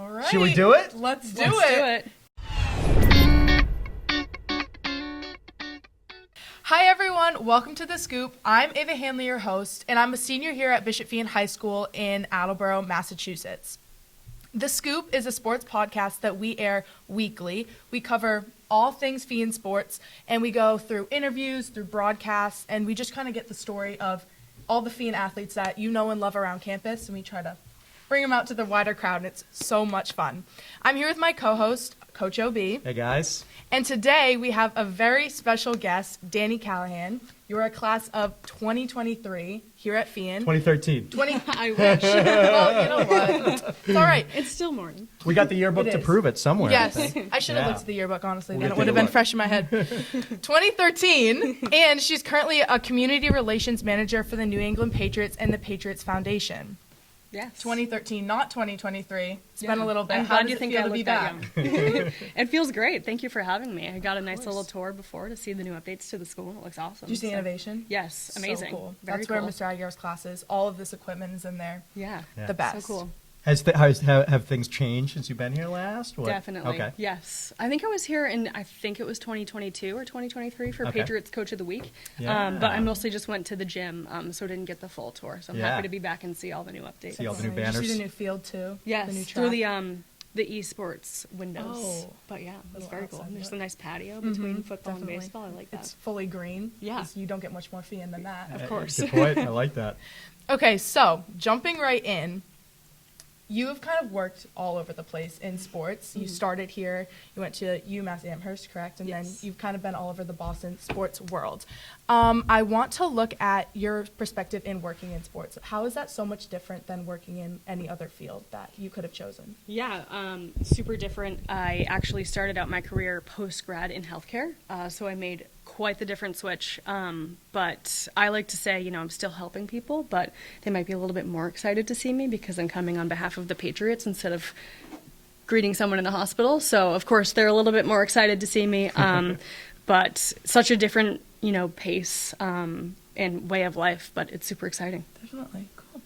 All right. Should we do it? Let's do Let's it. Hi everyone, welcome to The Scoop. I'm Ava Hanley, your host, and I'm a senior here at Bishop Feehan High School in Attleboro, Massachusetts. The Scoop is a sports podcast that we air weekly. We cover all things Feehan sports, and we go through interviews, through broadcasts, and we just kind of get the story of all the Feehan athletes that you know and love around campus, and we try to bring them out to the wider crowd, and it's so much fun. I'm here with my co-host, Coach OB. Hey, guys. And today we have a very special guest, Dani Callahan. You're a class of 2023 here at Feehan. 2013. I wish. Well, you know what? It's all right. It's still morning. We got the yearbook It to is. prove it somewhere. Yes, I think. I should have Yeah. looked at the yearbook, honestly. We'll Then get it would the have been yearbook. fresh in my head. 2013, and she's currently a community relations manager for the New England Patriots and the Patriots Foundation. Yes. 2013, not 2023. It's been a little bit. I'm How glad does you it think feel I to be look back? that young. It feels great. Thank you for having me. I got a nice little tour before to see the new updates to the school. It looks awesome. Did you see So- innovation? Yes, amazing. So cool. Very That's cool. where Mr. Aguirre's class is. All of this equipment is in there. Yeah. Yeah. The best. So cool. Have things changed since you've been here last? What? Definitely. Okay. Yes. I think I was here in, I think it was 2022 or 2023 for Okay. Patriots Coach of the Week. Yeah. But I mostly just went to the gym, so didn't get the full tour. So I'm Yeah. happy to be back and see all the new updates. See all the new Did you see banners? the new field too? Yes, The new through track? the esports windows. Oh. But yeah, it was Little very cool. outside There's look. a nice patio between football Definitely. and baseball. I like that. It's fully green. Yeah. 'Cause you don't get much more Feehan than that. Of course. Good point. I like that. Okay, so jumping right in, you have kind of worked all over the place in sports. You started here, you went to UMass Amherst, correct? And then Yes. you've kind of been all over the Boston sports world. I want to look at your perspective in working in sports. How is that so much different than working in any other field that you could have chosen? Yeah, super different. I actually started out my career post-grad in healthcare, so I made quite the different switch. But I like to say, I'm still helping people, but they might be a little bit more excited to see me because I'm coming on behalf of the Patriots instead of greeting someone in the hospital. So, of course, they're a little bit more excited to see me. But such a different, pace and way of life, but it's super exciting. Definitely. Cool.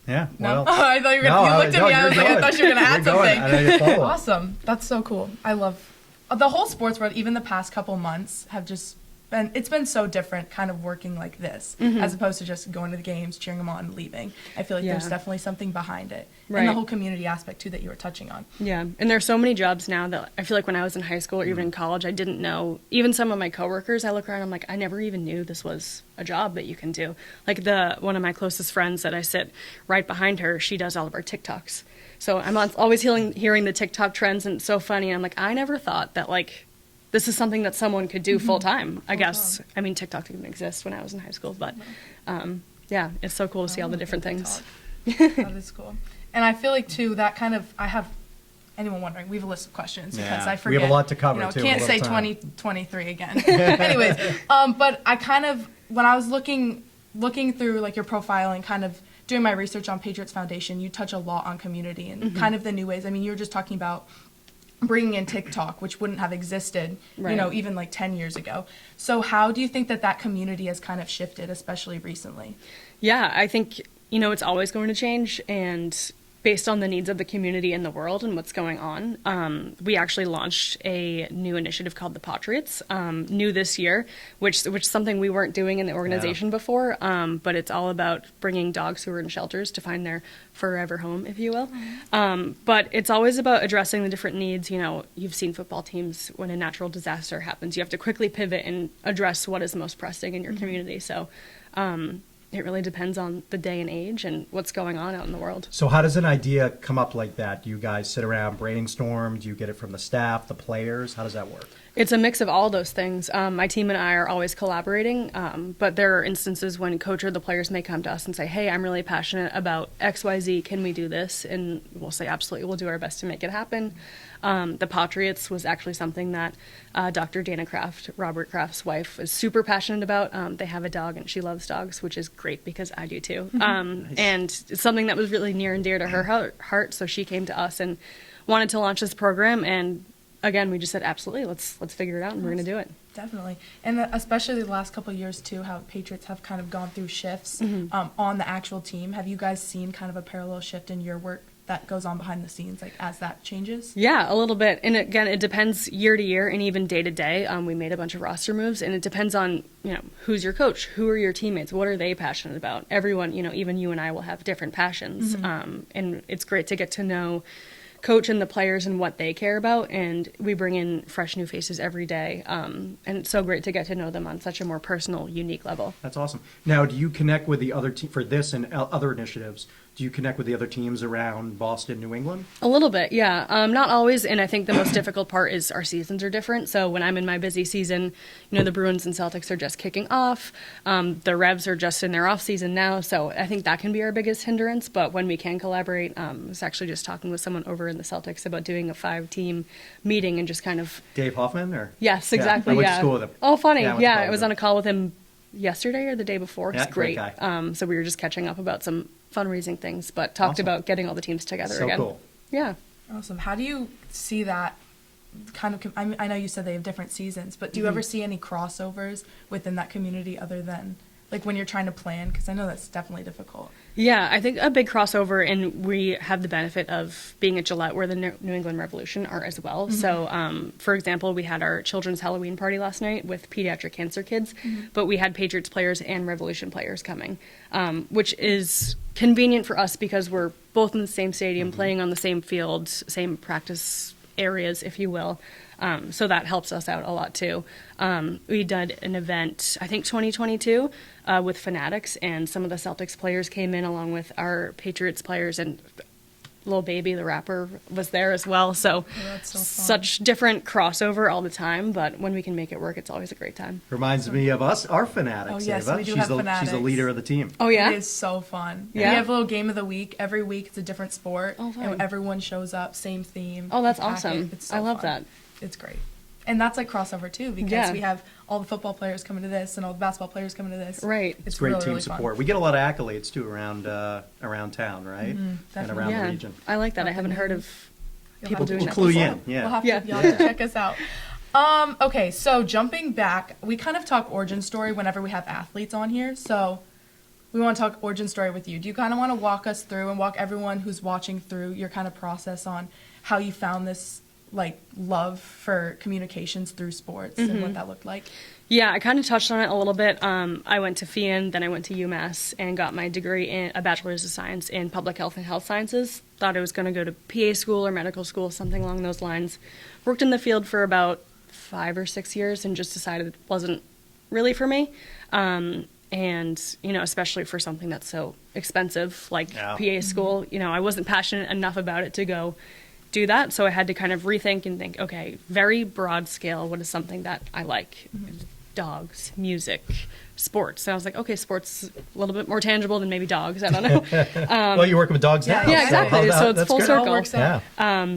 Yeah. No? Well, I thought you were going to, you looked at me, I was like, I thought you were going to add something. I know you're following. Awesome. That's so cool. I love the whole sports world. Even the past couple months have just been, it's been so different kind of working like this as opposed to just going to the games, cheering them on and leaving. I feel like there's Yeah. definitely something behind it. And the Right. whole community aspect too that you were touching on. Yeah, and there's so many jobs now that I feel like when I was in high school or even in college, I didn't know. Even some of my coworkers, I look around, I'm like, I never even knew this was a job that you can do. Like one of my closest friends that I sit right behind her, she does all of our TikToks. So I'm always hearing the TikTok trends, and it's so funny. And I'm like, I never thought that this is something that someone could do full time. I guess. I mean, TikTok didn't exist when I was in high school, but yeah, it's so cool to see all the different things. That is cool. And I feel like too that kind of I have anyone wondering, we have a list of questions because Yeah. I We forget. have a lot to cover, too, Can't a say little time. 2023 again. Anyways, but I kind of when I was looking through like your profile and kind of doing my research on Patriots Foundation, you touch a lot on community and kind of the new ways. I mean, you were just talking about bringing in TikTok, which wouldn't have existed, Right. even like 10 years ago. So how do you think that community has kind of shifted, especially recently? Yeah, I think, it's always going to change, and based on the needs of the community and the world and what's going on, we actually launched a new initiative called the Patriots, new this year, which is something we weren't doing in the organization before, but it's all about bringing dogs who are in shelters to find their forever home, if you will. But it's always about addressing the different needs. You've seen football teams, when a natural disaster happens, you have to quickly pivot and address what is most pressing in your community. So it really depends on the day and age and what's going on out in the world. So how does an idea come up like that? Do you guys sit around, brainstorm? Do you get it from the staff, the players? How does that work? It's a mix of all those things. My team and I are always collaborating, but there are instances when coach or the players may come to us and say, hey, I'm really passionate about XYZ. Can we do this? And we'll say, absolutely. We'll do our best to make it happen. The Patriots was actually something that Dr. Dana Kraft, Robert Kraft's wife, is super passionate about. They have a dog, and she loves dogs, which is great because I do too. Nice. And it's something that was really near and dear to her heart, so she came to us and wanted to launch this program. And again, we just said, absolutely, let's figure it out, and we're going to do it. Definitely. And especially the last couple of years, too, how Patriots have kind of gone through shifts on the actual team. Have you guys seen kind of a parallel shift in your work that goes on behind the scenes, like as that changes? Yeah, a little bit. And again, it depends year to year and even day to day. We made a bunch of roster moves, and it depends on, who's your coach, who are your teammates, what are they passionate about. Everyone, even you and I will have different passions. And it's great to get to know coach and the players and what they care about, and we bring in fresh new faces every day, and it's so great to get to know them on such a more personal, unique level. That's awesome. Now, do you connect with the other team for this and other initiatives? Do you connect with the other teams around Boston, New England? A little bit, yeah. Not always, and I think the most difficult part is our seasons are different. So when I'm in my busy season, the Bruins and Celtics are just kicking off. The Revs are just in their off season now, so I think that can be our biggest hindrance. But when we can collaborate, I was actually just talking with someone over in the Celtics about doing a 5-team meeting and just kind of... Dave Hoffman, or? Yes, exactly, I went to school with him. Oh, funny. Yeah, I was on a call with him yesterday or the day before. He's great. Great guy. So we were just catching up about some fundraising things, but talked about getting all the teams together So again. cool. Yeah. Awesome. How do you see that kind of, I know you said they have different seasons, but do you ever see any crossovers within that community other than, like, when you're trying to plan? Because I know that's definitely difficult. Yeah, I think a big crossover, and we have the benefit of being at Gillette where the New England Revolution are as well. So, for example, we had our children's Halloween party last night with pediatric cancer kids, but we had Patriots players and Revolution players coming, which is convenient for us because we're both in the same stadium, playing on the same field, same practice areas, if you will. So that helps us out a lot too. We did an event, I think 2022, with Fanatics, and some of the Celtics players came in along with our Patriots players, and Lil Baby, the rapper, was there as well. So, that's so fun. Such different crossover all the time, but when we can make it work, it's always a great time. Reminds me of us, our Fanatics. Oh, yes, Ava. we do She's have the Fanatics. She's the leader of the team. Oh, yeah? It is so fun. Yeah? We have a little game of the week. Every week it's a different sport. Oh, fun. And everyone shows up, same theme. Oh, that's packet. awesome. It's so I love fun. that. It's great. And that's like crossover too, because Yeah. we have all the football players coming to this and all the basketball players coming to this. Right. It's Great really, team really support. fun. We get a lot of accolades too around town, right? And definitely. around Yeah, the region. I like that. I Up haven't in heard the- of You'll people have to doing check that. Clue us you out. in, yeah. We'll have Yeah. to, y'all have to check us out. Okay, so jumping back, we kind of talk origin story whenever we have athletes on here. So we want to talk origin story with you. Do you kind of want to walk us through and walk everyone who's watching through your kind of process on how you found this like love for communications through sports and what that looked like? Yeah, I kind of touched on it a little bit. I went to Feehan, then I went to UMass and got my degree in a bachelor's of science in public health and health sciences. Thought I was going to go to PA school or medical school, something along those lines. Worked in the field for about 5 or 6 years and just decided it wasn't really for me. And, especially for something that's so expensive, like PA school, I wasn't passionate enough about it to go do that. So I had to kind of rethink and think, okay, very broad scale, what is something that I like? Dogs, music, sports. And I was like, okay, sports is a little bit more tangible than maybe dogs. I don't know. Well, you're working with dogs now. Yeah, exactly. So it's that's full good. circle. It all works out. Yeah.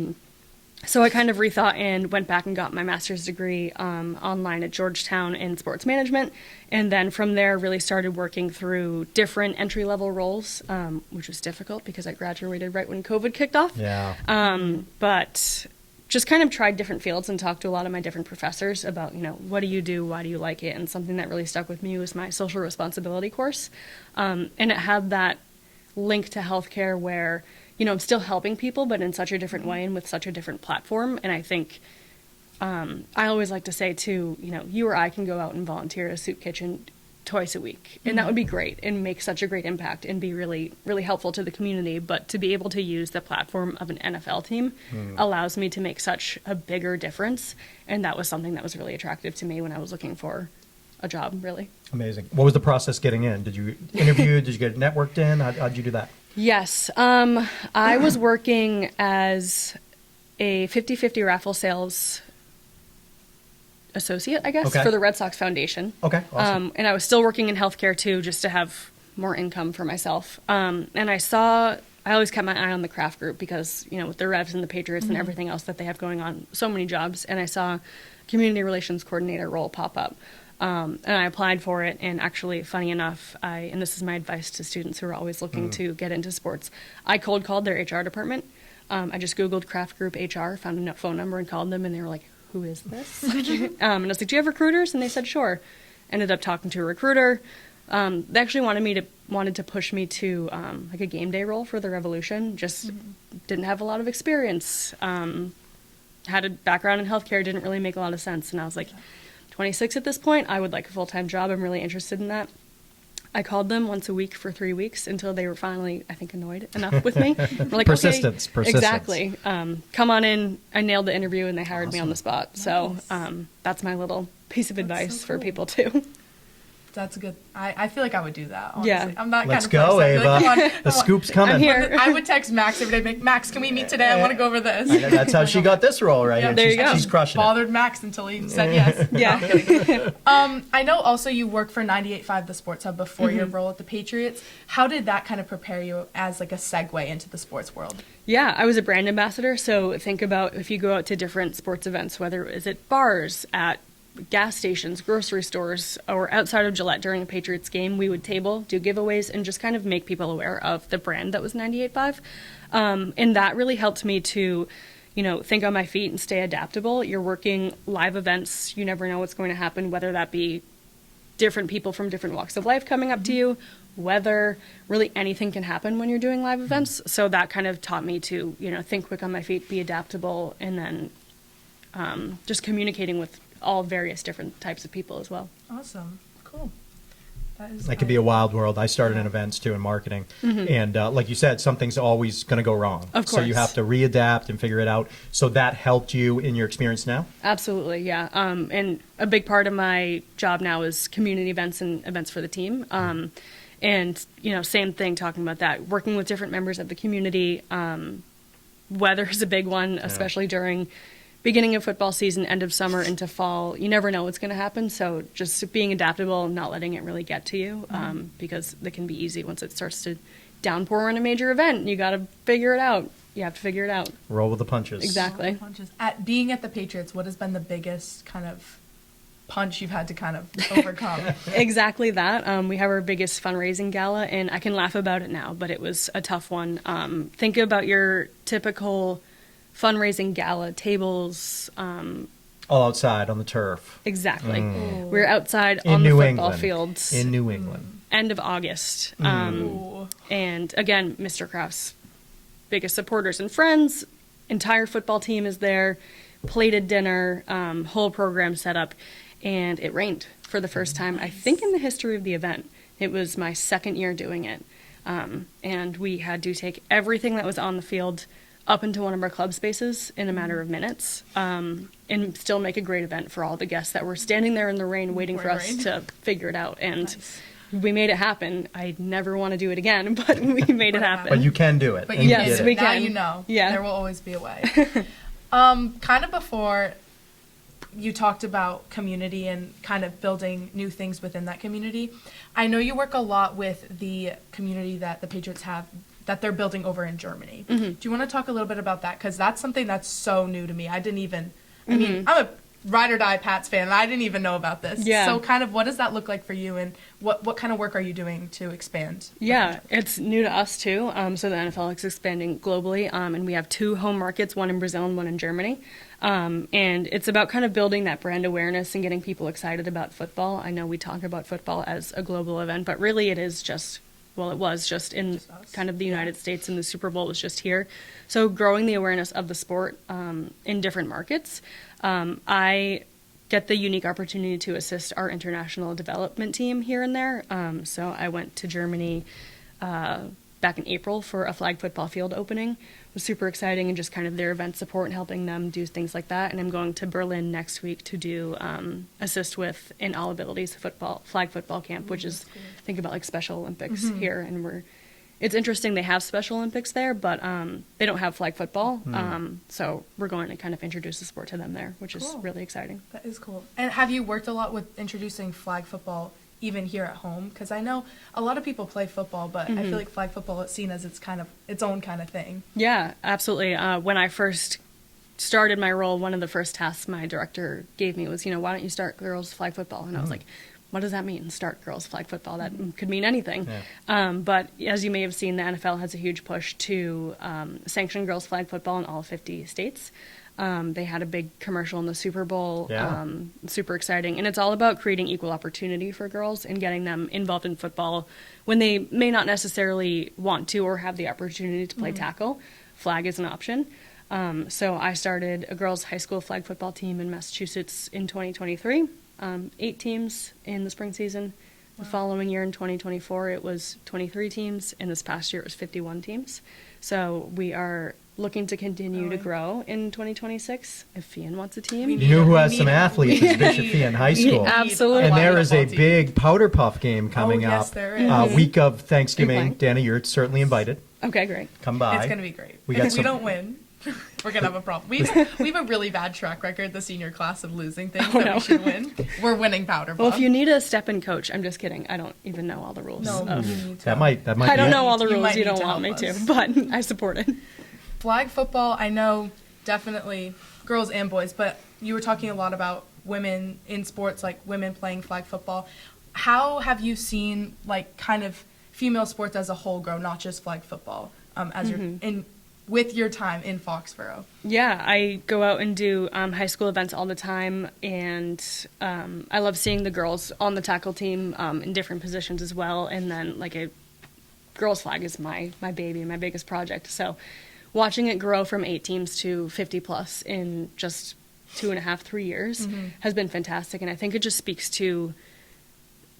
So I kind of rethought and went back and got my master's degree online at Georgetown in sports management. And then from there, really started working through different entry-level roles, which was difficult because I graduated right when COVID kicked off. Yeah. But just kind of tried different fields and talked to a lot of my different professors about, what do you do? Why do you like it? And something that really stuck with me was my social responsibility course. And it had that link to healthcare where, I'm still helping people, but in such a different way and with such a different platform. And I think I always like to say, too, you or I can go out and volunteer at a soup kitchen twice a week. And that would be great and make such a great impact and be really, really helpful to the community. But to be able to use the platform of an NFL team allows me to make such a bigger difference. And that was something that was really attractive to me when I was looking for a job, really. Amazing. What was the process getting in? Did you interview? Did you get networked in? How'd you do that? Yes. I was working as a 50-50 raffle sales associate, I guess, Okay. for the Red Sox Foundation. Okay, awesome. And I was still working in healthcare, too, just to have more income for myself. And I always kept my eye on the craft group because, with the Revs and the Patriots and everything else that they have going on, so many jobs. And I saw community relations coordinator role pop up. And I applied for it, and actually, funny enough, and this is my advice to students who are always looking to get into sports, I cold called their HR department. I just Googled Craft Group HR, found a phone number, and called them, and they were like, who is this? And I was like, do you have recruiters? And they said, sure. Ended up talking to a recruiter, They actually wanted to push me to like a game day role for the Revolution. Just didn't have a lot of experience. Had a background in healthcare, didn't really make a lot of sense. And I was like, 26 at this point, I would like a full-time job. I'm really interested in that. I called them once a week for 3 weeks until they were finally, I think, annoyed enough with me. We're like, Persistence. Exactly. Come on in. I nailed the interview and they hired me on the spot. Nice. So that's my little piece of advice so for cool. people too. That's good. I feel like I would do that, honestly. Yeah. I'm that Let's kind of go, person. I'd be like, Ava. "Come on, The come on." scoop's coming. I'm here. I would text Max every day, like, Max, can we meet today? I want to go over this. That's how she got this role right Yeah, here. there you go. She's crushing it. Bothered Max until he said yes. Yeah. I know also you work for 98.5 The Sports Hub before your role at the Patriots. How did that kind of prepare you as like a segue into the sports world? Yeah, I was a brand ambassador. So think about if you go out to different sports events, whether it was at bars, at gas stations, grocery stores, or outside of Gillette during a Patriots game, we would table, do giveaways, and just kind of make people aware of the brand that was 98.5. And that really helped me to, think on my feet and stay adaptable. You're working live events. You never know what's going to happen, whether that be different people from different walks of life coming up to you, weather, really anything can happen when you're doing live events. So that kind of taught me to, think quick on my feet, be adaptable, and then just communicating with all various different types of people as well. Awesome. Cool. That could be a wild world. I started in events too in marketing. And like you said, something's always going to go wrong. Of So you course. have to readapt and figure it out. So that helped you in your experience now? Absolutely, yeah. And a big part of my job now is community events and events for the team. And, same thing, talking about that, working with different members of the community. Weather is a big one, especially during beginning of football season, end of summer into fall. You never know what's going to happen. So just being adaptable, not letting it really get to you, because it can be easy once it starts to downpour in a major event. You got to figure it out. You have to figure it out. Roll with the punches. Exactly. Punches. Being at the Patriots, what has been the biggest kind of punch you've had to kind of overcome? Exactly that. We have our biggest fundraising gala, and I can laugh about it now, but it was a tough one. Think about your typical fundraising gala tables. All outside on the turf. Exactly. We're outside In on New the football England. fields. In New England. End of August. Ooh. And again, Mr. Kraft's biggest supporters and friends, entire football team is there, plated dinner, whole program set up, and it rained for the first time, I think, in the history of the event. It was my second year doing it. And we had to take everything that was on the field up into one of our club spaces in a matter of minutes, and still make a great event for all the guests that were standing there in the rain waiting for us to figure it out. And Nice. we made it happen. I never want to do it again, but we made it happen. But you can do it. But and you Yes, did can. it. we Now can. you know. Yeah. There will always be a way. Kind of before you talked about community and kind of building new things within that community. I know you work a lot with the community that the Patriots have that they're building over in Germany. Do you want to talk a little bit about that? Because that's something that's so new to me. I mean, I'm a ride or die Pats fan, and I didn't even know about this. Yeah. So kind of what does that look like for you, and what kind of work are you doing to expand? Yeah, it's new to us too. So the NFL is expanding globally, and we have 2 home markets, one in Brazil and one in Germany. And it's about kind of building that brand awareness and getting people excited about football. I know we talk about football as a global event, but really it is just, well, it was just in Just us. kind of the United States, and the Super Bowl was just here. So growing the awareness of the sport in different markets. I get the unique opportunity to assist our international development team here and there. So I went to Germany back in April for a flag football field opening. It was super exciting, and just kind of their event support and helping them do things like that. And I'm going to Berlin next week to do assist with an all abilities flag football camp, which is think about like Special Olympics here, and it's interesting they have Special Olympics there, but they don't have flag football. So we're going to kind of introduce the sport to them there, which is Cool. really exciting. That is cool. And have you worked a lot with introducing flag football even here at home? Because I know a lot of people play football, but I feel like flag football is seen as its own kind of thing. Yeah, absolutely. When I first started my role, one of the first tasks my director gave me was, why don't you start girls flag football? And I was like, what does that mean? Start girls flag football. That could mean anything. Yeah. But as you may have seen, the NFL has a huge push to sanction girls flag football in all 50 states. They had a big commercial in the Super Bowl. Yeah. Super exciting. And it's all about creating equal opportunity for girls and getting them involved in football when they may not necessarily want to or have the opportunity to play tackle. Flag is an option. So I started a girls' high school flag football team in Massachusetts in 2023. 8 teams in the spring season. The following year in 2024, it was 23 teams, and this past year it was 51 teams. So we are looking to continue to grow in 2026. If Feehan wants a team. You know who has some athletes is Bishop Feehan High School. Yeah, absolutely. And there is a big powder puff game coming yes, up. there is. Week of Thanksgiving. Okay. Danny, you're certainly invited. Okay, great. Come by. It's going to be great. We And got if we some- don't win, we're going to have a problem. We have a really bad track record, the senior class, of losing things that no. we should win. We're winning powder puff. Well, if you need a step-in coach, I'm just kidding. I don't even know all the rules. No, of- you need to. That might I be don't it. know all the You rules. might You need don't to want me help to, us. but I support it. Flag football, I know definitely girls and boys, but you were talking a lot about women in sports, like women playing flag football. How have you seen, like, kind of female sports as a whole grow, not just flag football, as you're with your time in Foxborough? Yeah, I go out and do high school events all the time, and I love seeing the girls on the tackle team in different positions as well. And then, like, a girls flag is my baby, my biggest project. So watching it grow from 8 teams to 50 plus in just 2.5, 3 years has been fantastic. And I think it just speaks to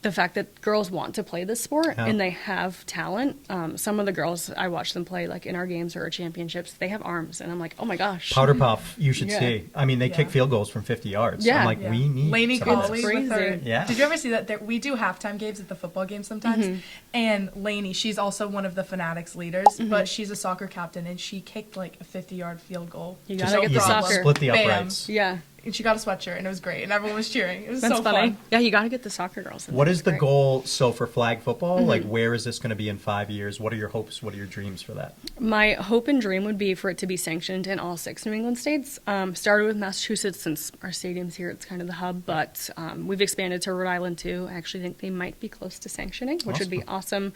the fact that girls want to play this sport and they have talent. Some of the girls, I watch them play, like, in our games or our championships, they have arms, and I'm like, oh my gosh. Powder puff, you should Yeah. see. I mean, they kick field goals from 50 yards. Yeah. I'm like, Yeah. we need Lainey some of Colley this. with her. Crazy. Yeah. Did you ever see that? We do halftime games at the football games sometimes, and Lainey, she's also one of the Fanatics leaders, but she's a soccer captain, and she kicked like a 50-yard field goal. You Just gotta get the easy. soccer. Split the Bam. uprights. Yeah, And she got a sweatshirt, and it was great, and everyone was cheering. It was that's so funny. fun. Yeah, you got to get the soccer girls. What is the Great. goal so for flag football? Mm-hmm. Like, where is this going to be in 5 years? What are your hopes? What are your dreams for that? My hope and dream would be for it to be sanctioned in all 6 New England states. Started with Massachusetts since our stadium's here. It's kind of the hub, but we've expanded to Rhode Island too. I actually think they might be close to sanctioning, which would be awesome.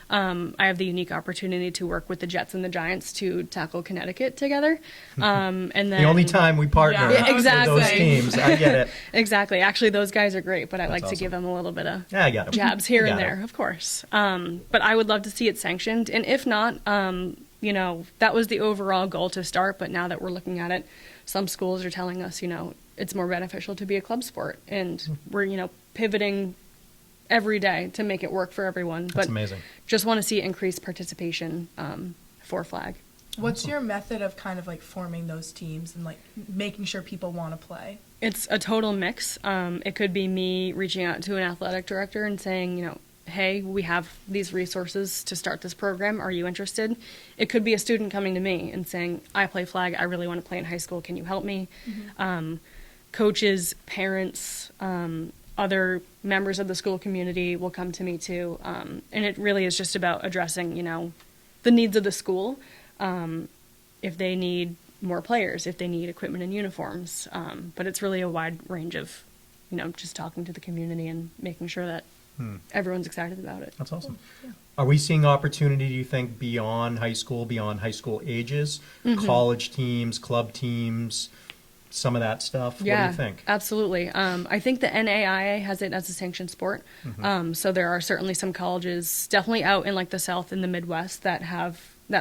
I have the unique opportunity to work with the Jets and the Giants to tackle Connecticut together. And then The only time we partner Yeah, with exactly. those teams. I get it. Exactly. Actually, those guys are great, but I like to awesome. give them a little bit of Yeah, I got it. jabs here You and got there, it. of course. But I would love to see it sanctioned. And if not, you know, that was the overall goal to start. But now that we're looking at it, some schools are telling us, you know, it's more beneficial to be a club sport. And we're, you know, pivoting every day to make it work for everyone. That's But amazing. just want to see increased participation for flag. What's your method of kind of like forming those teams and like making sure people want to play? It's a total mix. It could be me reaching out to an athletic director and saying, you know, hey, we have these resources to start this program. Are you interested? It could be a student coming to me and saying, I play flag. I really want to play in high school. Can you help me? Coaches, parents, other members of the school community will come to me too. And it really is just about addressing, you know, the needs of the school. If they need more players, if they need equipment and uniforms. But it's really a wide range of, you know, just talking to the community and making sure that everyone's excited about it. That's awesome. Are we seeing opportunity, do you think, beyond high school ages? College teams, club teams, some of that stuff? Yeah, What do you think? absolutely. I think the NAIA has it as a sanctioned sport. So there are certainly some colleges, definitely out in like the South and the Midwest, that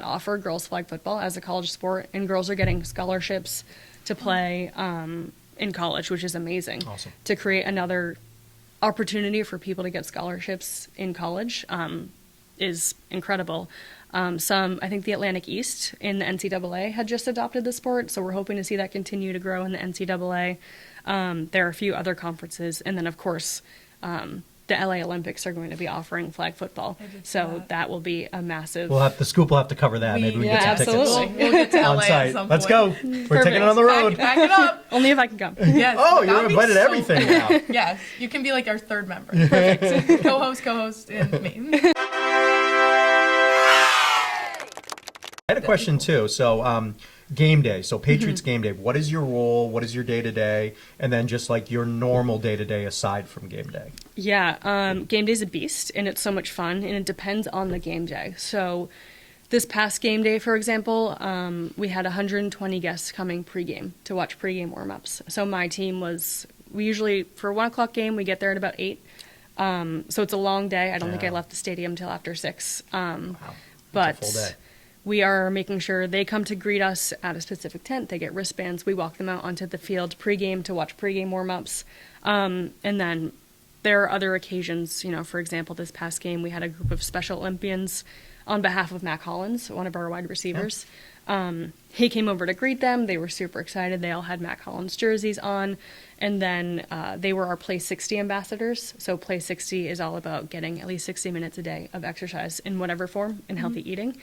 offer girls flag football as a college sport, and girls are getting scholarships to play in college, which is amazing. Awesome. To create another opportunity for people to get scholarships in college is incredible. I think the Atlantic East in the NCAA had just adopted the sport, so we're hoping to see that continue to grow in the NCAA. There are a few other conferences, and then of course the LA Olympics are going to be offering flag football, so that will be a massive. The scoop will have to cover that. Maybe we can Yeah, get some tickets absolutely. We'll get to LA on at site. some Let's point. go. We're taking it on the road. Back it up. Only if I can come. Yes. Oh, that you're would be invited to so everything cool. now. Yes, you can be like our third member. Perfect. Co-host, and me. I had a question too. So, game day. So, Patriots game day. What is your role? What is your day to day? And then just like your normal day to day aside from game day. Yeah, game day's a beast, and it's so much fun, and it depends on the game day. So this past game day, for example, we had 120 guests coming pregame to watch pregame warm-ups. So my team we usually, for a 1 o'clock game, we get there at about 8. So it's a long day. I don't think I left the stadium till after 6. Wow. But That's a full day. we are making sure they come to greet us at a specific tent. They get wristbands. We walk them out onto the field pregame to watch pregame warm-ups. And then there are other occasions, for example, this past game, we had a group of Special Olympians on behalf of Mac Hollins, one of our wide receivers. He came over to greet them. They were super excited. They all had Mac Hollins jerseys on. And then they were our Play 60 ambassadors. So Play 60 is all about getting at least 60 minutes a day of exercise in whatever form and healthy eating.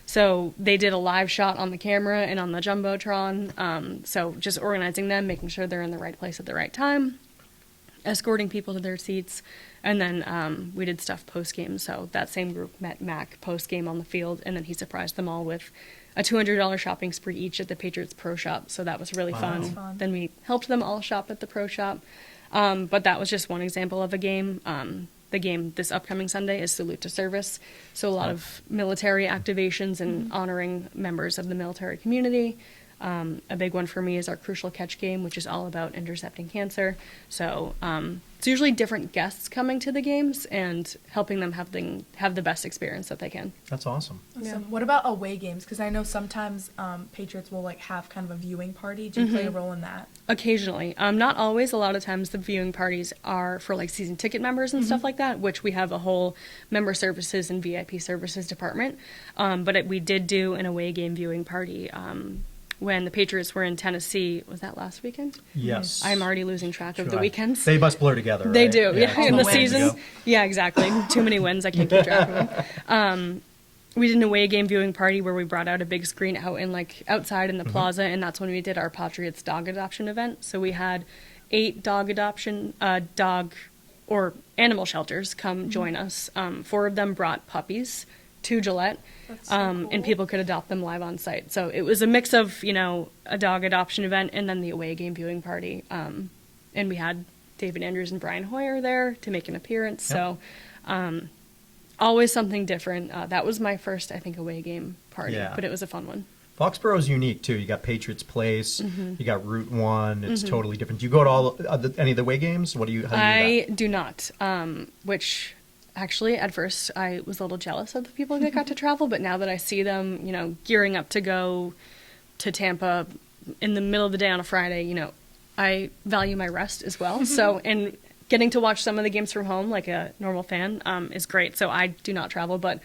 So they did a live shot on the camera and on the Jumbotron. So just organizing them, making sure they're in the right place at the right time, escorting people to their seats. And then we did stuff post-game. So that same group met Mac post-game on the field, and then he surprised them all with a $200 shopping spree each at the Patriots Pro Shop. So that was really fun. That's fun. Then we helped them all shop at the Pro Shop. But that was just one example of a game. The game this upcoming Sunday is Salute to Service. So a lot of military activations and honoring members of the military community. A big one for me is our Crucial Catch game, which is all about intercepting cancer. So it's usually different guests coming to the games and helping them have the best experience that they can. That's awesome. Awesome. What about away games? Because I know sometimes Patriots will have kind of a viewing party. Do you play a role in that? Occasionally. Not always. A lot of times the viewing parties are for season ticket members and stuff like that, which we have a whole member services and VIP services department. But we did do an away game viewing party when the Patriots were in Tennessee. Was that last weekend? Yes. I'm already losing track of the weekends. They must blur together, They right? do, yeah. In the Wins season. ago. Yeah, exactly. Too many wins. I can't keep track of them. We did an away game viewing party where we brought out a big screen out in outside in the plaza, and that's when we did our Patriots dog adoption event. So we had 8 dog or animal shelters come join us. 4 of them brought puppies to Gillette. That's so cool. And people could adopt them live on site. So it was a mix of, a dog adoption event and then the away game viewing party. And we had David Andrews and Brian Hoyer there to make an appearance. Yep. So always something different. That was my first, I think, away game party, Yeah. but it was a fun one. Foxborough's unique too. You got Patriots Place, you got Route 1. It's totally different. Do you go to any of the away games? How do you do that? I do not, which actually at first I was a little jealous of the people that got to travel, but now that I see them, gearing up to go to Tampa in the middle of the day on a Friday, I value my rest as well. So, and getting to watch some of the games from home like a normal fan is great. So I do not travel, but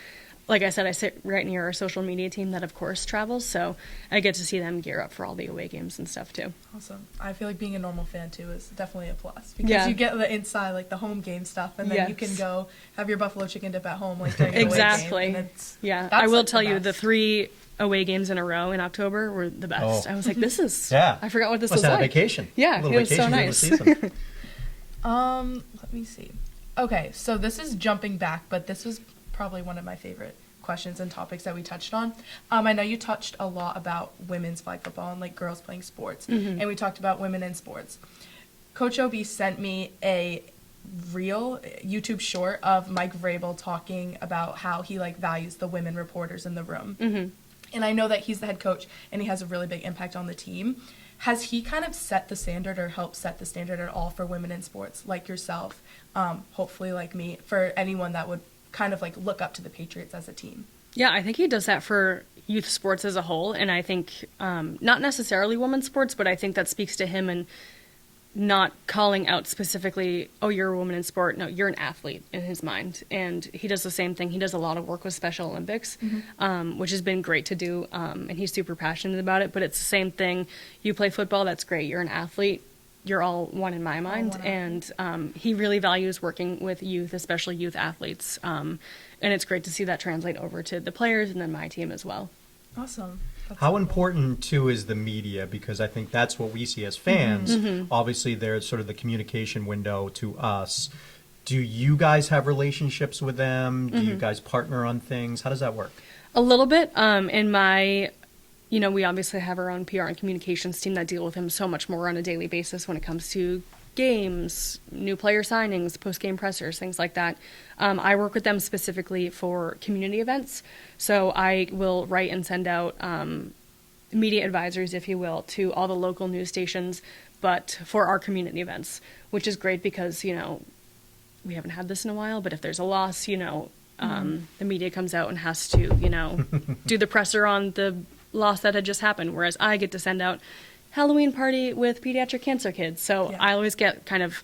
like I said, I sit right near our social media team that, of course, travels, so I get to see them gear up for all the away games and stuff, too. Awesome. I feel like being a normal fan, too, is definitely a plus. Because you get the inside, the home game stuff, and then you can go have your buffalo chicken dip at home, during an Exactly. away game. And it's, I will tell the you, the best. 3 away games in a row in October were the best. Oh. I was like, this is... Yeah. I forgot what this Must was have like. a vacation. Yeah, a little it was so vacation during the nice. season. Let me see. Okay, so this is jumping back, but this was probably one of my favorite questions and topics that we touched on. I know you touched a lot about women's flag football and girls playing sports, and we talked about women in sports. Coach OB sent me a real YouTube short of Mike Vrabel talking about how he values the women reporters in the room. And I know that he's the head coach and he has a really big impact on the team. Has he kind of set the standard or helped set the standard at all for women in sports, like yourself, hopefully like me, for anyone that would kind of look up to the Patriots as a team? Yeah, I think he does that for youth sports as a whole, and I think not necessarily women's sports, but I think that speaks to him and not calling out specifically, oh, you're a woman in sport. No, you're an athlete in his mind. And he does the same thing. He does a lot of work with Special Olympics, which has been great to do, and he's super passionate about it. But it's the same thing. You play football, that's great. You're an athlete. You're all one in my mind. And he really values working with youth, especially youth athletes. And it's great to see that translate over to the players and then my team as well. Awesome. How important, too, is the media? Because I think that's what we see as fans. Obviously, there's sort of the communication window to us. Do you guys have relationships with them? Do you guys partner on things? How does that work? A little bit. In my, we obviously have our own PR and communications team that deal with him so much more on a daily basis when it comes to games, new player signings, post-game pressers, things like that. I work with them specifically for community events. So I will write and send out media advisories, if you will, to all the local news stations, but for our community events, which is great because, we haven't had this in a while, but if there's a loss, the media comes out and has to, do the presser on the loss that had just happened, whereas I get to send out Halloween party with pediatric cancer kids. So I always get kind of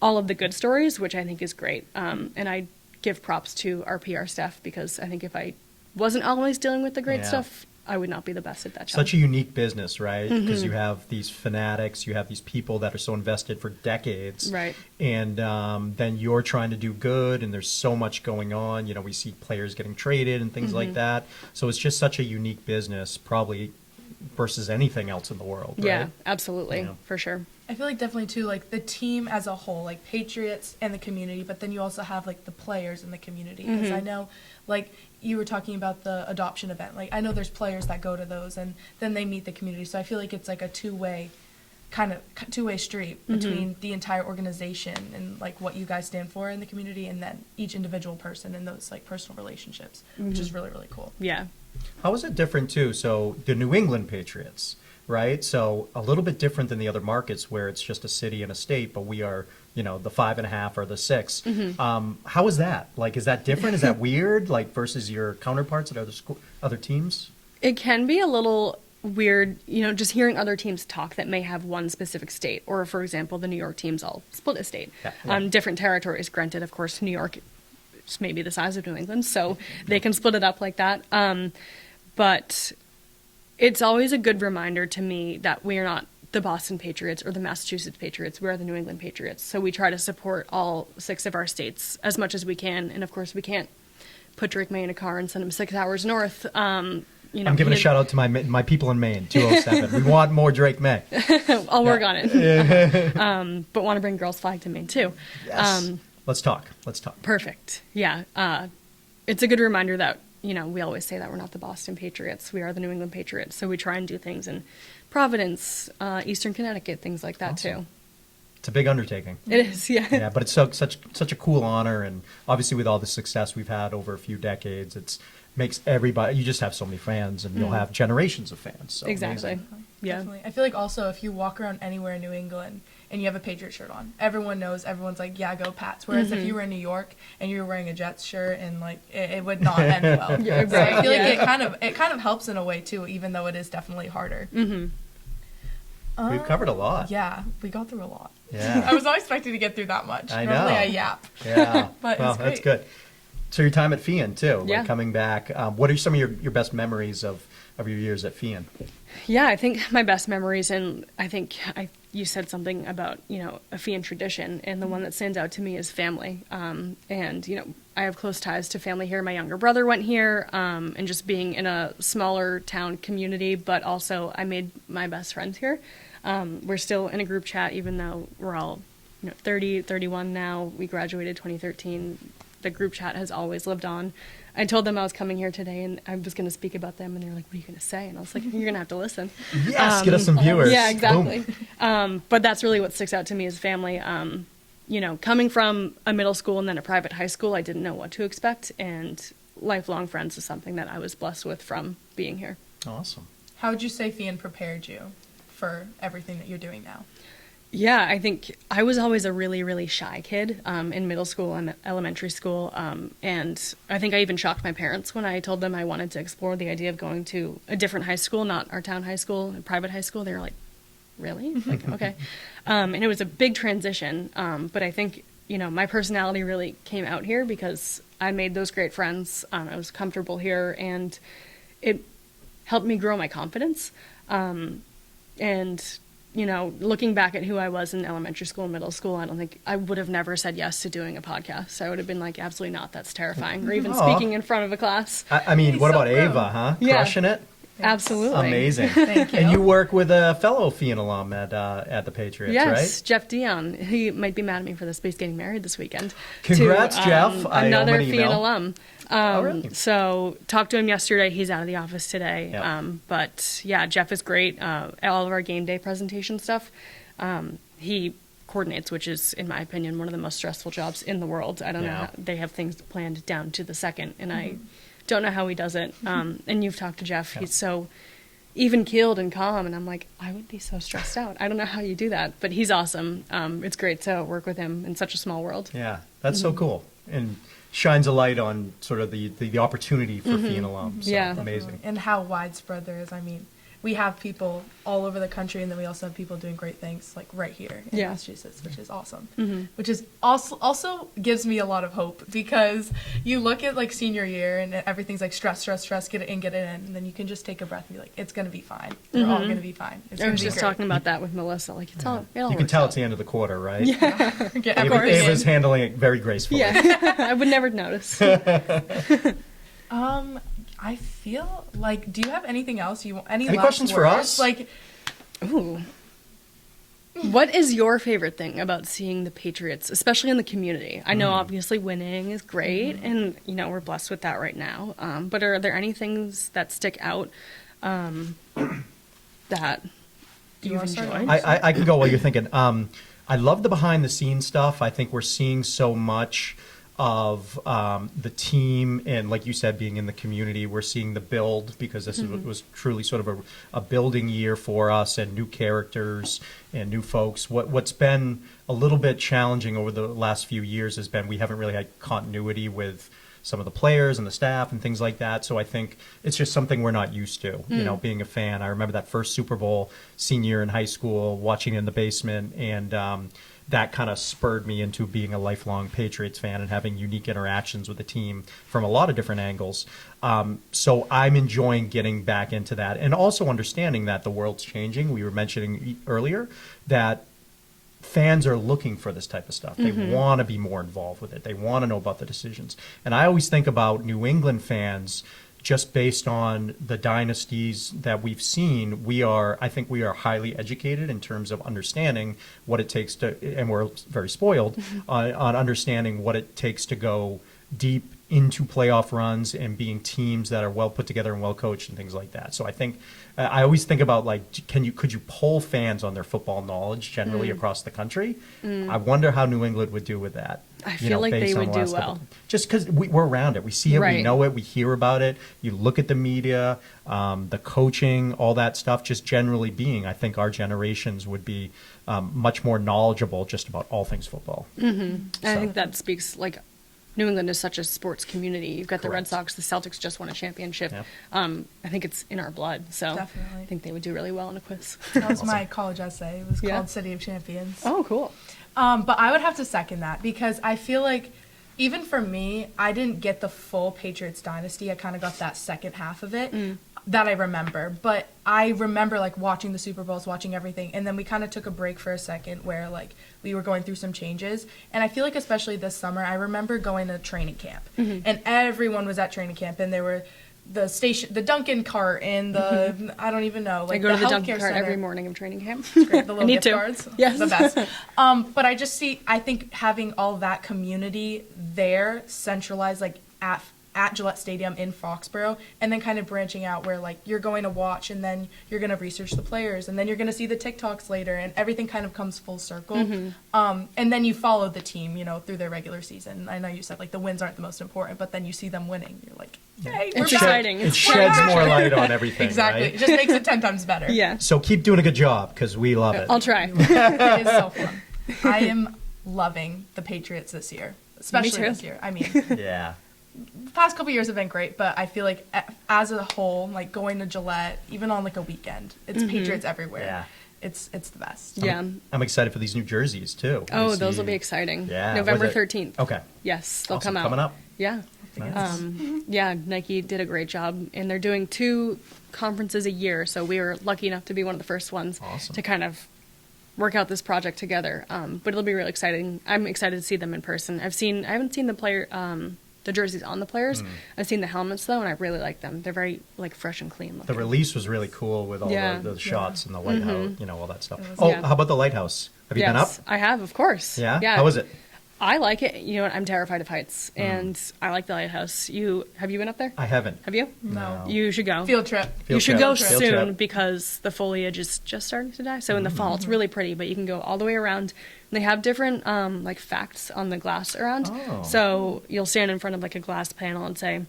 all of the good stories, which I think is great. And I give props to our PR staff because I think if I wasn't always dealing with the great stuff, I would not be the best at that job. Such a unique business, right? Because you have these fanatics, you have these people that are so invested for decades. Right. And then you're trying to do good, and there's so much going on. We see players getting traded and things like that. So it's just such a unique business, probably versus anything else in the world, right? Yeah, absolutely, for sure. I feel like definitely too, like the team as a whole, like Patriots and the community, but then you also have like the players in the community. Because I know, like you were talking about the adoption event, like I know there's players that go to those and then they meet the community. So I feel like it's like a two-way street between the entire organization and like what you guys stand for in the community and then each individual person and those like personal relationships, which is really, really cool. Yeah. How is it different too? So the New England Patriots, right? So a little bit different than the other markets where it's just a city and a state, but we are, the 5.5 or the 6. How is that? Like, is that different? Is that weird? Like versus your counterparts at other teams? It can be a little weird, just hearing other teams talk that may have one specific state, or for example, the New York teams all split a state. Different territories. Granted, of course, New York is maybe the size of New England, so they can split it up like that. But it's always a good reminder to me that we are not the Boston Patriots or the Massachusetts Patriots. We are the New England Patriots. So we try to support all 6 of our states as much as we can. And of course, we can't put Drake May in a car and send him 6 hours north. I'm giving a shout out to my people in Maine, 207. We want more Drake May. I'll work on it. But want to bring girls' flag to Maine too. Yes. Let's talk. Perfect. Yeah. It's a good reminder that, we always say that we're not the Boston Patriots. We are the New England Patriots. So we try and do things in Providence, Eastern Connecticut, things like that too. It's a big undertaking. It is, yeah. Yeah, but it's such a cool honor, and obviously with all the success we've had over a few decades, it's makes everybody. You just have so many fans, and you'll have generations of fans. So exactly. amazing. Yeah. Definitely. I feel like also if you walk around anywhere in New England and you have a Patriot shirt on, everyone knows, everyone's like, yeah, go Pats. Whereas if you were in New York and you were wearing a Jets shirt and like it would not end well. Yeah, so I feel like it kind of helps in a way too, even though it is definitely harder. We've covered a lot. Yeah, we got through a lot. Yeah. I was not expecting to get through that much. I know. Normally I yap. Yeah. But well, it's great. that's good. So your time at Feehan too, Yeah. like coming back. What are some of your best memories of your years at Feehan? Yeah, I think my best memories, and I think you said something about, a Feehan tradition, and the one that stands out to me is family. And, I have close ties to family here. My younger brother went here, and just being in a smaller town community, but also I made my best friends here. We're still in a group chat, even though we're all, 30, 31 now. We graduated 2013. The group chat has always lived on. I told them I was coming here today and I was going to speak about them, and they're like, what are you going to say? And I was like, you're going to have to listen. Yes, get us some viewers. Yeah, exactly. But that's really what sticks out to me is family. Coming from a middle school and then a private high school, I didn't know what to expect, and lifelong friends is something that I was blessed with from being here. Awesome. How would you say Feehan prepared you for everything that you're doing now? Yeah, I think I was always a really, really shy kid in middle school and elementary school. And I think I even shocked my parents when I told them I wanted to explore the idea of going to a different high school, not our town high school, a private high school. They were like, really? Like, okay. And it was a big transition. But I think, my personality really came out here because I made those great friends. I was comfortable here, and it helped me grow my confidence. Looking back at who I was in elementary school and middle school, I don't think I would have never said yes to doing a podcast. I would have been like, absolutely not. That's terrifying. Or even speaking in front of a class. I mean, what so about proud. Ava, huh? Yeah. Crushing it? Absolutely. Amazing. Thank you. And you work with a fellow Feehan alum at the Patriots, Yes, right? Jeff Dion. He might be mad at me for this, but he's getting married this weekend. Congrats, to, Jeff. I owe him Another an email. Feehan alum. Oh, really? So talked to him yesterday. He's out of the office today. Yep. But yeah, Jeff is great. All of our game day presentation stuff, he coordinates, which is, in my opinion, one of the most stressful jobs in the world. I don't know. How, they have things planned down to the second, and I don't know how he does it. And you've talked to Jeff. Yep. He's so even-keeled and calm, and I'm like, I would be so stressed out. I don't know how you do that, but he's awesome. It's great to work with him in such a small world. Yeah, that's so cool. And shines a light on sort of the opportunity for Feehan alums. So Yeah. amazing. And how widespread there is. I mean, we have people all over the country, and then we also have people doing great things like right here in Massachusetts, which is awesome. Which is also gives me a lot of hope, because you look at like senior year and everything's like stress, get it in, and then you can just take a breath and be like, it's gonna be fine. We're all gonna be fine. It's I gonna was be just great. talking about that with Melissa. Like, it's all, it all You can works tell out. it's the end of the quarter, right? Yeah, Get Ava, everything in. Ava's handling it very gracefully. yeah. I would never notice. I feel like, do you have anything else you want? Any last questions for words? us? Like, Ooh. What is your favorite thing about seeing the Patriots, especially in the community? I know obviously winning is great, and you know we're blessed with that right now. But are there any things that stick out that you you've wanna start? enjoyed? I can go while you're thinking. I love the behind the scenes stuff. I think we're seeing so much of the team, and like you said, being in the community, we're seeing the build, because this was truly sort of a building year for us, and new characters and new folks. What's been a little bit challenging over the last few years has been we haven't really had continuity with some of the players and the staff and things like that. So I think it's just something we're not used to, you know, being a fan. I remember that first Super Bowl senior year in high school, watching in the basement, and that kind of spurred me into being a lifelong Patriots fan and having unique interactions with the team from a lot of different angles. So I'm enjoying getting back into that, and also understanding that the world's changing. We were mentioning earlier that fans are looking for this type of stuff. They want to be more involved with it. They want to know about the decisions. And I always think about New England fans, just based on the dynasties that we've seen. I think we are highly educated in terms of understanding what it takes to, and we're very spoiled on understanding what it takes to go deep into playoff runs and being teams that are well put together and well coached and things like that. So I think I always think about, like, could you poll fans on their football knowledge generally across the country? I wonder how New England would do with that. I feel like they would do well. Just because we're around it, we see it, we Right. know it, we hear about it. You look at the media, the coaching, all that stuff. Just generally being, I think our generations would be much more knowledgeable just about all things football. And I think that speaks, like, New England is such a sports community. You've got the Red Correct. Sox, the Celtics just won a championship. Yeah. I think it's in our blood, so Definitely. I think they would do really well in a quiz. that was my college essay. It was Yeah. called City of Champions. Oh, cool. But I would have to second that, because I feel like even for me, I didn't get the full Patriots dynasty. I kind of got that second half of it that I remember. But I remember like watching the Super Bowls, watching everything, and then we kind of took a break for a second where like we were going through some changes. And I feel like especially this summer, I remember going to training camp, and everyone was at training camp, and there were the Dunkin' cart and the I don't even know, like I go to the healthcare Dunkin' cart center. every morning of training camp. Great, the little need gift to. cards. Yes. The best. But I think having all that community there centralized, like at Gillette Stadium in Foxborough, and then kind of branching out where like you're going to watch, and then you're going to research the players, and then you're going to see the TikToks later, and everything kind of comes full circle. And then you follow the team, you know, through their regular season. I know you said like the wins aren't the most important, but then you see them winning, you're like, yay, we're It's back. exciting. It sheds more light on everything. Exactly. Right? It just makes it 10 times better. Yeah, So keep doing a good job, because we love it. I'll try. It is so fun. I am loving the Patriots this year, especially too. this year. I mean, Yeah. the past couple years have been great, but I feel like as a whole, like going to Gillette, even on like a weekend, it's Patriots everywhere. Yeah. It's the best. Yeah. I'm excited for these new jerseys too. Oh, We those will see- be exciting. Yeah, November was it- 13th. Okay. Yes, they'll Awesome. come out. Coming up. Yeah. Nice. Yeah, Nike did a great job, and they're doing 2 conferences a year, so we were lucky enough to be one of the first ones Awesome. to kind of work out this project together. But it'll be really exciting. I'm excited to see them in person. I haven't seen the jerseys on the players. I've seen the helmets though, and I really like them. They're very like fresh and clean looking. The release was really cool with all Yeah. the shots and the lighthouse, you know, all that stuff. It was- Oh, Yeah. how about the lighthouse? Have you been up? Yes, I have, of course. Yeah? Yeah. How was it? I like it. You know what? I'm terrified of heights, and I like the lighthouse. Have you been up there? I haven't. Have you? No. You should go. Field trip. You should trip. go Field soon trip. because the foliage is just starting to die. So in the fall, it's really pretty, but you can go all the way around. They have different like facts on the glass around. Oh. So you'll stand in front of like a glass panel and say,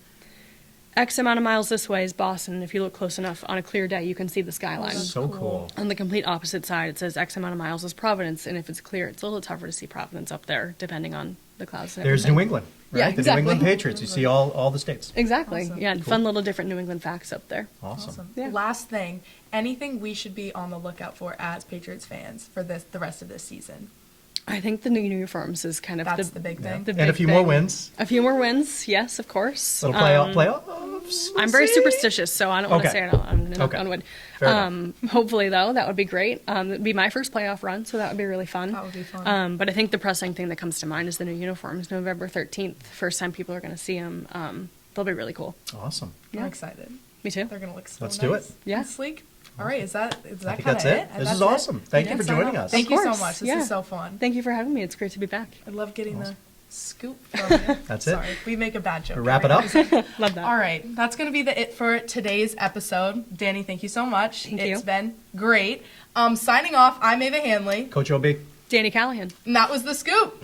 X amount of miles this way is Boston. If you look close enough on a clear day, you can see the skyline. So cool. On the complete opposite side, it says X amount of miles is Providence, and if it's clear, it's a little tougher to see Providence up there, depending on the clouds. And There's everything. New England, right? Yeah, The exactly. New England Patriots. You see all the states. Exactly. Awesome. Yeah, and fun little different New England facts up there. Awesome. Yeah. Last thing, anything we should be on the lookout for as Patriots fans for the rest of this season? I think the new uniforms is kind of That's the big Yeah. thing. the And a big few more thing. wins. A few more wins, yes, of course. Little playoffs. We'll I'm very see. superstitious, so I don't want to Okay. say I'm going to knock Okay. on wood. Fair enough. Hopefully, though, that would be great. It'd be my first playoff run, so that would be really fun. That would be fun. But I think the pressing thing that comes to mind is the new uniforms. November 13th, first time people are going to see them. They'll be really cool. Awesome. Yeah. I'm excited. Me too. They're gonna look so Let's nice do it. Yeah. and sleek. All right, is that I think kind that's of it. And This that's is awesome. Thank you for sign joining off. us. Thank Of you so course, much. This yeah. is so fun. Thank you for having me. It's great to be back. I love getting Awesome. the scoop from you. That's it. Sorry, we make a bad joke. Wrap it every up. episode. Love that. All right, that's going to be it for today's episode. Dani, thank you so much. Thank It's you. been great. Signing off, I'm Ava Hanley, Coach OB. Dani Callahan. and that was The Scoop.